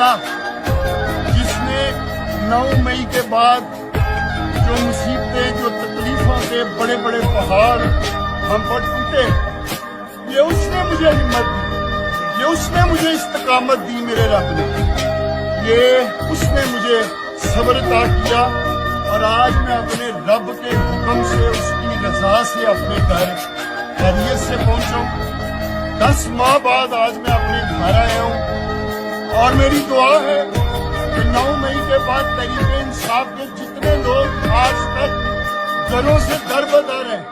अल्लाह जिसने 9 मई के बाद जो मुसीबतें, जो तकलीफों के बड़े बड़े पहाड़ हम पर टूटे, ये उसने मुझे हिम्मत दी, ये उसने मुझे इस्तकामत दी मेरे रब ने, ये उसने मुझे सब्र अता किया। और आज मैं अपने रब के हुक्म से, उसकी रजा से अपने घर खैरियत से पहुंचा हूं। 10 माह बाद आज मैं अपने घर आया हूं और मेरी दुआ है कि 9 मई के बाद तहरीक इंसाफ के जितने लोग आज तक घरों से दरबदर हैं,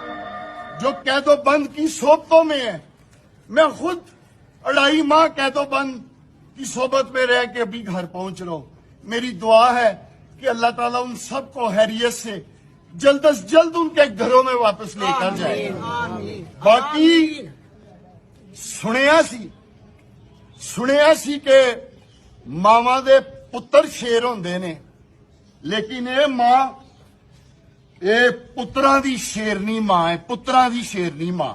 जो कैदोबंद की सोबतों में है, मैं खुद 2.5 माह कैदोबंद की सोबत में रह के अभी घर पहुंच रहा हूं। मेरी दुआ है कि अल्लाह ताला उन सबको हैरियत से जल्द अज जल्द उनके घरों में वापस लेकर जाए। बाकी सुनिया सी के मावां दे पुत्र शेर होंदे ने, लेकिन ये मां, ये पुत्रां दी शेरनी मां है, पुत्रां दी शेरनी मां।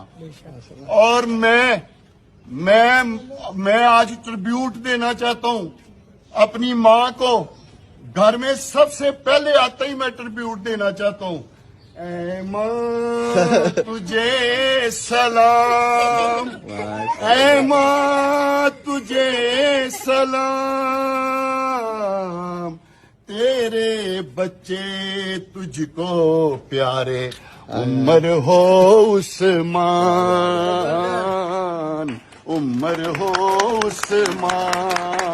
और मैं आज ट्रिब्यूट देना चाहता हूं अपनी मां को। घर में सबसे पहले आते ही मैं ट्रिब्यूट देना चाहता हूं। ऐ मां तुझे सलाम, ऐ मां तुझे सलाम, तेरे बच्चे तुझको प्यारे, उम्र हो उस्मान, उम्र हो उस्मान।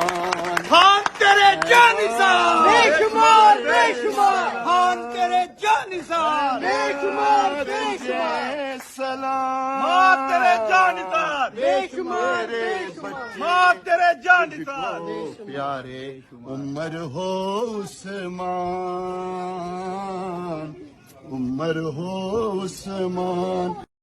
खान तेरे जानिसार बेशुमार बेशुमार, खान तेरे जानिसार बेशुमार बेशुमार, सलाम मां तेरे जानिसार बेशुमार, मां तेरे जानिसार प्यारे, उम्र हो उस्मान, उम्र हो उस्मान।